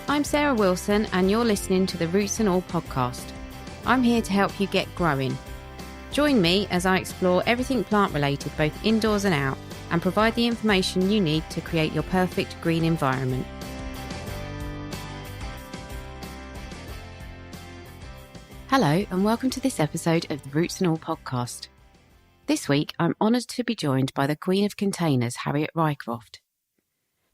I'm Sarah Wilson and you're listening to the Roots and All podcast. I'm here to help you get growing. Join me as I explore everything plant related both indoors and out and provide the information you need to create your perfect green environment. Hello and welcome to this episode of the Roots and All podcast. This week I'm honoured to be joined by the Queen of Containers, Harriet Rycroft.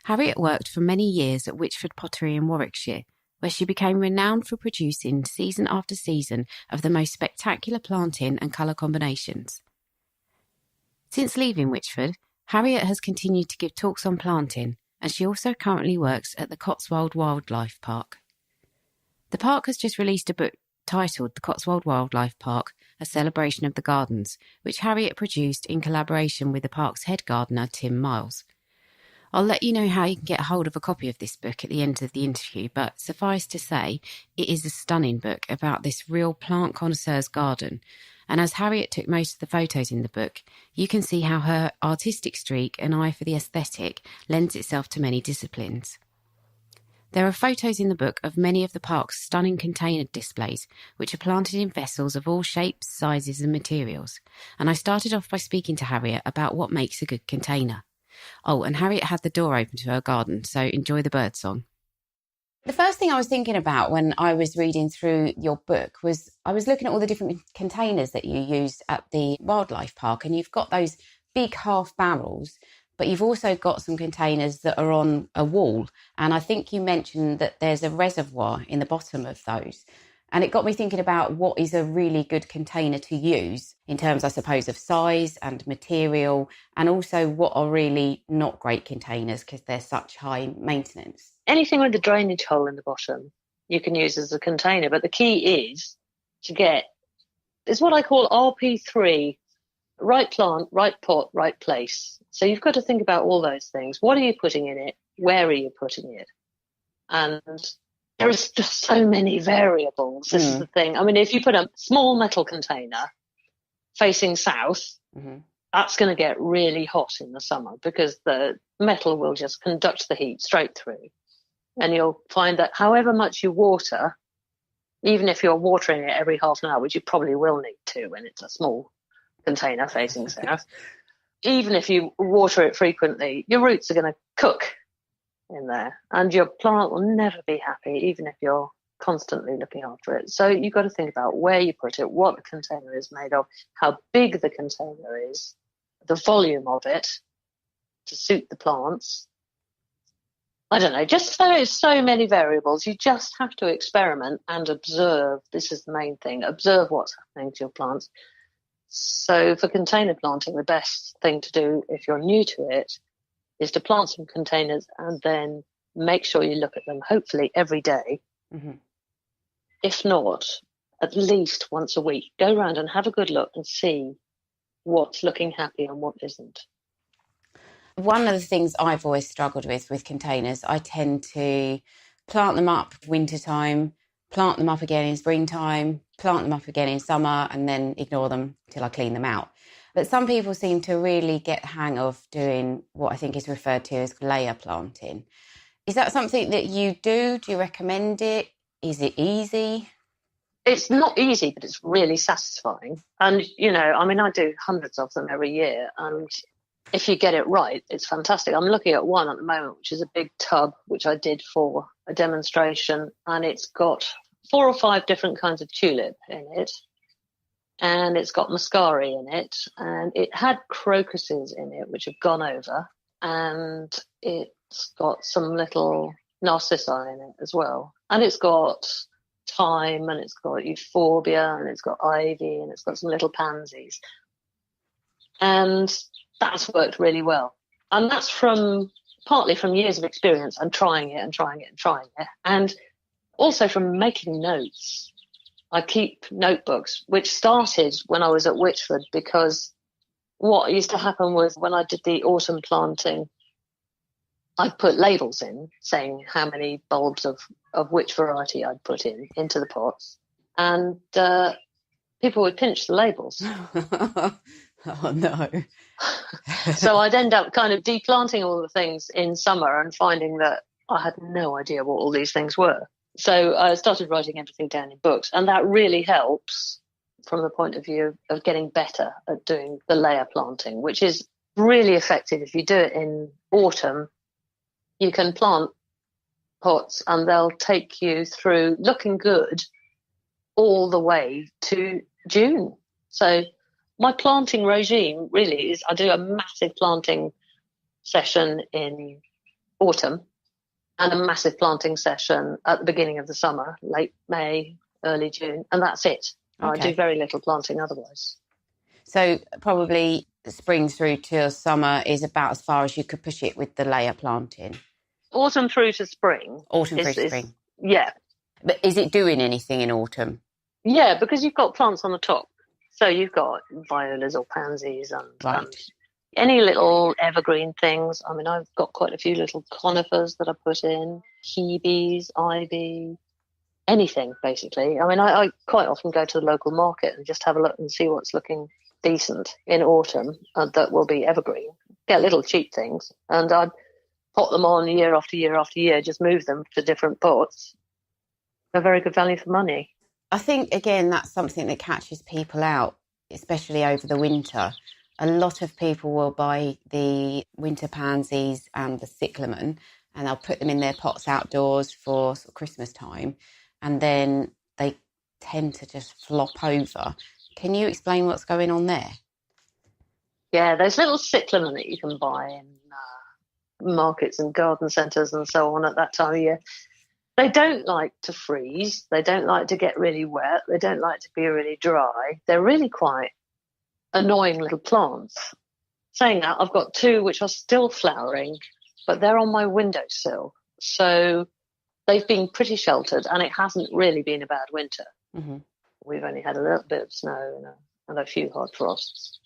Harriet worked for many years at Whichford Pottery in Warwickshire, where she became renowned for producing season after season of the most spectacular planting and colour combinations. Since leaving Whichford, Harriet has continued to give talks on planting, and she also currently works at the Cotswold Wildlife Park. The park has just released a book titled The Cotswold Wildlife Park, A Celebration of the Gardens, which Harriet produced in collaboration with the park's head gardener, Tim Miles. I'll let you know how you can get hold of a copy of this book at the end of the interview, but suffice to say, it is a stunning book about this real plant connoisseur's garden. And as Harriet took most of the photos in the book, you can see how her artistic streak and eye for the aesthetic lends itself to many disciplines. There are photos in the book of many of the park's stunning container displays, which are planted in vessels of all shapes, sizes and materials. And I started off by speaking to Harriet about what makes a good container. Oh, and Harriet had the door open to her garden, so enjoy the birdsong. The first thing I was thinking about when I was reading through your book was I was looking at all the different containers that you used at the wildlife park, and you've got those big half barrels, but you've also got some containers that are on a wall. And I think you mentioned that there's a reservoir in the bottom of those. And it got me thinking about what is a really good container to use in terms, I suppose, of size and material, and also what are really not great containers because they're such high maintenance. Anything with a drainage hole in the bottom you can use as a container, but the key is to get, it's what I call RP3, right plant, right pot, right place. So you've got to think about all those things. What are you putting in it? Where are you putting it? And there is just so many variables. This is the thing. I mean, if you put a small metal container facing south, that's going to get really hot in the summer because the metal will just conduct the heat straight through. And you'll find that however much you water, even if you're watering it every half an hour, which you probably will need to when it's a small container facing south, even if you water it frequently, your roots are going to cook in there and your plant will never be happy, even if you're constantly looking after it. So you've got to think about where you put it, what the container is made of, how big the container is, the volume of it to suit the plants. I don't know, just so many variables. You just have to experiment and observe. This is the main thing. Observe what's happening to your plants. So for container planting, the best thing to do if you're new to it is to plant some containers and then make sure you look at them, hopefully every day. If not, at least once a week. Go around and have a good look and see what's looking happy and what isn't. One of the things I've always struggled with containers, I tend to plant them up wintertime, plant them up again in springtime, plant them up again in summer, and then ignore them till I clean them out. But some people seem to really get the hang of doing what I think is referred to as layer planting. Is that something that you do? Do you recommend it? Is it easy? It's not easy, but it's really satisfying. And, you know, I mean, I do hundreds of them every year. And if you get it right, it's fantastic. I'm looking at one at the moment, which is a big tub, which I did for a demonstration. And it's got 4 or 5 different kinds of tulip in it. And it's got muscari in it, and it had crocuses in it, which have gone over, and it's got some little narcissi in it as well. And it's got thyme, and it's got euphorbia, and it's got ivy, and it's got some little pansies. And that's worked really well. And that's partly from years of experience and trying it and trying it and trying it. And also from making notes. I keep notebooks, which started when I was at Whichford, because what used to happen was when I did the autumn planting, I'd put labels in saying how many bulbs of which variety I'd put into the pots. And people would pinch the labels. Oh, no. So I'd end up kind of deplanting all the things in summer and finding that I had no idea what all these things were. So I started writing everything down in books, and that really helps from the point of view of getting better at doing the layer planting, which is really effective. If you do it in autumn, you can plant pots and they'll take you through looking good all the way to June. So my planting regime really is I do a massive planting session in autumn and a massive planting session at the beginning of the summer, late May, early June, and that's it. Okay. I do very little planting otherwise. So probably spring through to summer is about as far as you could push it with the layer planting. Autumn through to spring. Autumn through to spring. Yeah. But is it doing anything in autumn? Yeah, because you've got plants on the top. So you've got violas or pansies and any little evergreen things. I mean, I've got quite a few little conifers that I put in, hebes, ivy, anything basically. I mean, I quite often go to the local market and just have a look and see what's looking decent in autumn that will be evergreen. Get little cheap things and I'd pot them on year after year after year, just move them to different pots. They're very good value for money. I think, again, that's something that catches people out, especially over the winter. A lot of people will buy the winter pansies and the cyclamen and they'll put them in their pots outdoors for sort of Christmas time and then they tend to just flop over. Can you explain what's going on there? Yeah, those little cyclamen that you can buy in markets and garden centres and so on at that time of year, they don't like to freeze. They don't like to get really wet. They don't like to be really dry. They're really quite annoying little plants. Saying that, I've got two which are still flowering, but they're on my windowsill. So they've been pretty sheltered and it hasn't really been a bad winter. Mm-hmm. We've only had a little bit of snow and a few hard frosts.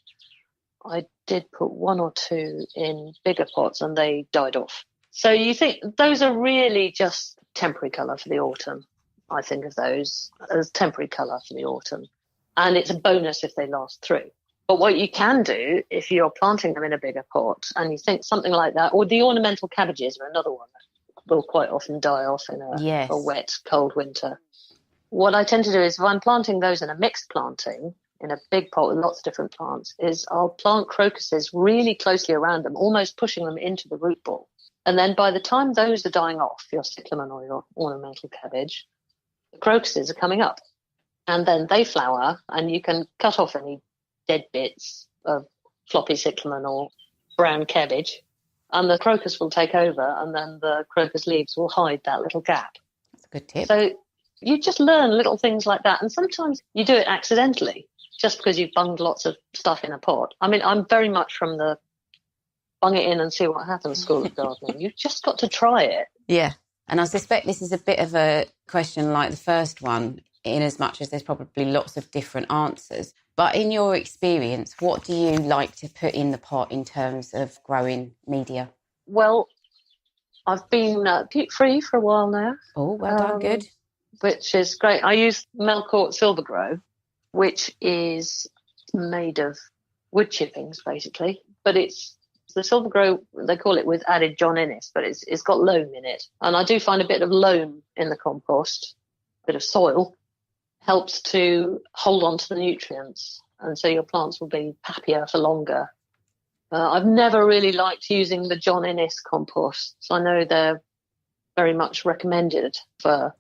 I did put one or two in bigger pots and they died off. So you think those are really just temporary colour for the autumn. I think of those as temporary colour for the autumn. And it's a bonus if they last through. But what you can do if you're planting them in a bigger pot and you think something like that, or the ornamental cabbages are another one that will quite often die off in a wet, cold winter. What I tend to do is if I'm planting those in a mixed planting, in a big pot with lots of different plants, is I'll plant crocuses really closely around them, almost pushing them into the root ball. And then by the time those are dying off, your cyclamen or your ornamental cabbage, the crocuses are coming up. And then they flower and you can cut off any dead bits of floppy cyclamen or brown cabbage and the crocus will take over and then the crocus leaves will hide that little gap. That's a good tip. So you just learn little things like that. And sometimes you do it accidentally just because you've bunged lots of stuff in a pot. I mean, I'm very much from the bung it in and see what happens school of gardening. You've just got to try it. Yeah. And I suspect this is a bit of a question like the first one, in as much as there's probably lots of different answers. But in your experience, what do you like to put in the pot in terms of growing media? Well, I've been peat-free for a while now. Oh, well done, good. Which is great. I use Melcourt Silver Grow, which is made of wood chippings, basically. But it's the Silver Grow, they call it with added John Innes, but it's got loam in it. And I do find a bit of loam in the compost, a bit of soil, helps to hold on to the nutrients. And so your plants will be happier for longer. I've never really liked using the John Innes composts. I know they're very much recommended for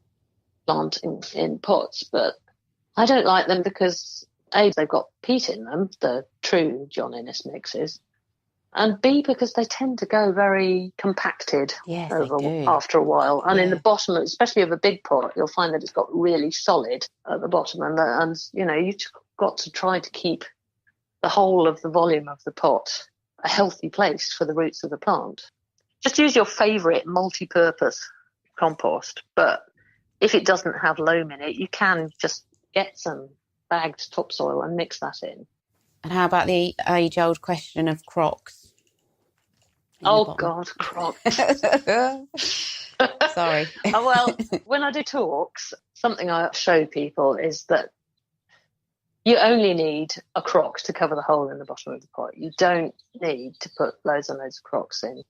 planting in pots, but I don't like them because A, they've got peat in them, the true John Innes mixes, and B, because they tend to go very compacted after a while. And in the bottom, especially of a big pot, you'll find that it's got really solid at the bottom. And you know, you've got to try to keep the whole of the volume of the pot a healthy place for the roots of the plant. Just use your favourite multi-purpose compost. But if it doesn't have loam in it, you can just get some bagged topsoil and mix that in. And how about the age-old question of crocks? Oh, God, crocks. Sorry. Well, when I do talks, something I show people is that you only need a crock to cover the hole in the bottom of the pot. You don't need to put loads and loads of crocks in.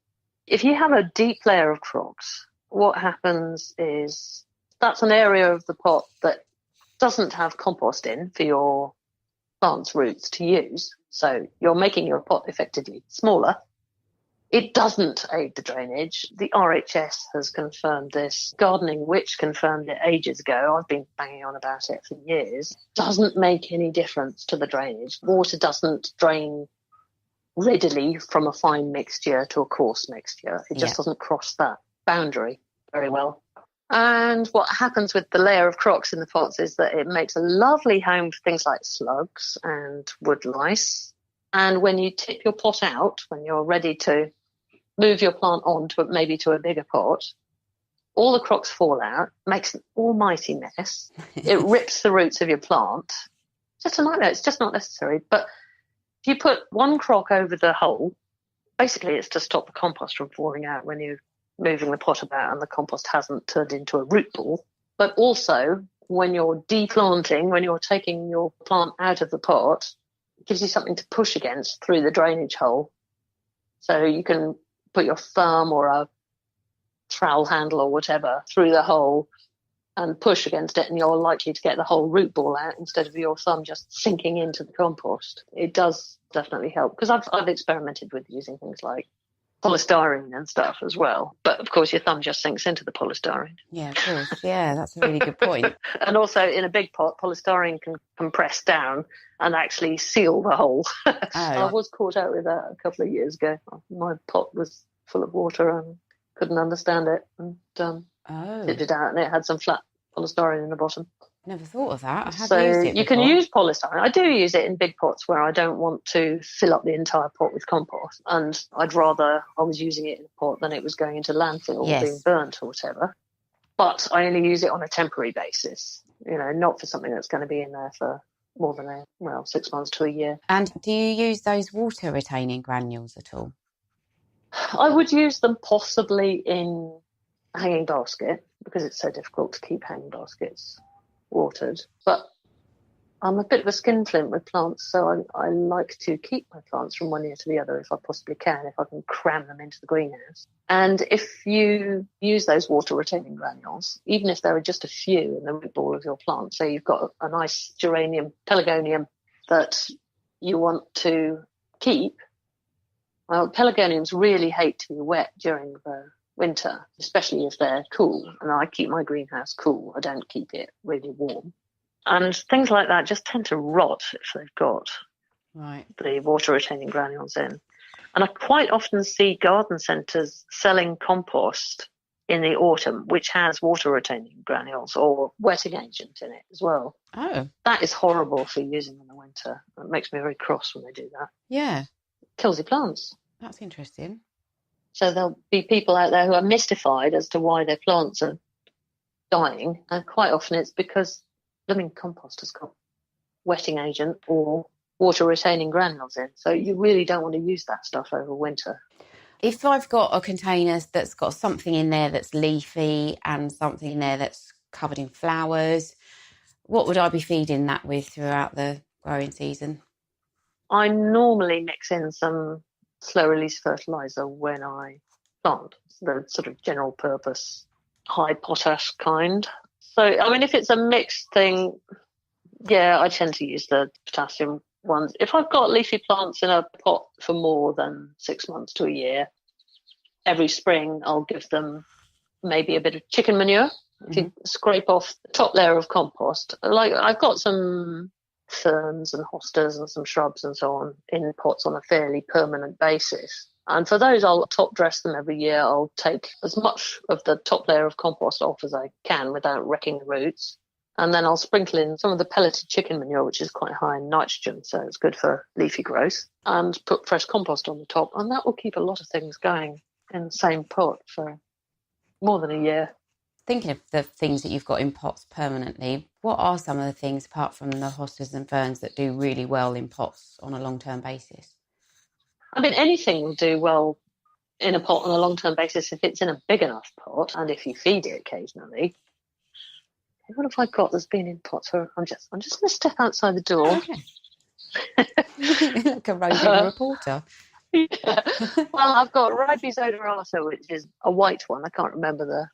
If you have a deep layer of crocks, what happens is that's an area of the pot that doesn't have compost in for your plant's roots to use. So you're making your pot effectively smaller. It doesn't aid the drainage. The RHS has confirmed this. Gardening Witch confirmed it ages ago. I've been banging on about it for years. Doesn't make any difference to the drainage. Water doesn't drain readily from a fine mixture to a coarse mixture. It just doesn't cross that boundary very well. And what happens with the layer of crocks in the pots is that it makes a lovely home for things like slugs and wood lice. And when you tip your pot out, when you're ready to move your plant on to maybe to a bigger pot, all the crocks fall out, makes an almighty mess. It rips the roots of your plant. Just a nightmare. It's just not necessary. But if you put one crock over the hole, basically it's to stop the compost from falling out when you're moving the pot about and the compost hasn't turned into a root ball. But also, when you're deplanting, when you're taking your plant out of the pot, it gives you something to push against through the drainage hole. So you can put your thumb or a trowel handle or whatever through the hole and push against it, and you're likely to get the whole root ball out instead of your thumb just sinking into the compost. It does definitely help, because I've experimented with using things like polystyrene and stuff as well. But of course, your thumb just sinks into the polystyrene. Yeah, of course. Yeah, that's a really good point. And also, in a big pot, polystyrene can compress down and actually seal the hole. Oh. I was caught out with that a couple of years ago. My pot was full of water and couldn't understand it, and tipped it out, and it had some flat polystyrene in the bottom. Never thought of that. I have so used it you before. can use polystyrene. I do use it in big pots where I don't want to fill up the entire pot with compost, and I'd rather I was using it in a pot than it was going into landfill or being burnt or whatever. But I only use it on a temporary basis, not for something that's going to be in there for more than 6 months to a year. And do you use those water retaining granules at all? I would use them possibly in a hanging basket, because it's so difficult to keep hanging baskets watered. But I'm a bit of a skinflint with plants, so I like to keep my plants from one year to the other if I possibly can, if I can cram them into the greenhouse. And if you use those water retaining granules, even if there are just a few in the root ball of your plant, so you've got a nice geranium, pelargonium that you want to keep. Well, pelargoniums really hate to be wet during the winter, especially if they're cool. And I keep my greenhouse cool. I don't keep it really warm. And things like that just tend to rot if they've got the water retaining granules in. And I quite often see garden centres selling compost in the autumn, which has water retaining granules or wetting agent in it as well. Oh. That is horrible for using in the winter. It makes me very cross when they do that. Yeah. It kills your plants. That's interesting. So there'll be people out there who are mystified as to why their plants are dying. And quite often it's because blooming compost has got wetting agent or water retaining granules in. So you really don't want to use that stuff over winter. If I've got a container that's got something in there that's leafy and something in there that's covered in flowers, what would I be feeding that with throughout the growing season? I normally mix in some slow-release fertiliser when I plant, the sort of general purpose high potash kind. So, I mean, if it's a mixed thing, I tend to use the potassium ones. If I've got leafy plants in a pot for more than 6 months to a year, every spring I'll give them maybe a bit of chicken manure. If you scrape off the top layer of compost, like I've got some ferns and hostas and some shrubs and so on in pots on a fairly permanent basis. And for those, I'll top dress them every year. I'll take as much of the top layer of compost off as I can without wrecking the roots. And then I'll sprinkle in some of the pelleted chicken manure, which is quite high in nitrogen, so it's good for leafy growth, and put fresh compost on the top. And that will keep a lot of things going in the same pot for more than a year. Thinking of the things that you've got in pots permanently, what are some of the things, apart from the hostas and ferns, that do really well in pots on a long-term basis? I mean, anything will do well in a pot on a long-term basis if it's in a big enough pot and if you feed it occasionally. What have I got that's been in pots? I'm just going to step outside the door. Okay. Like a roving reporter. Yeah. Well, I've got Ribes odorata, which is a white one. I can't remember the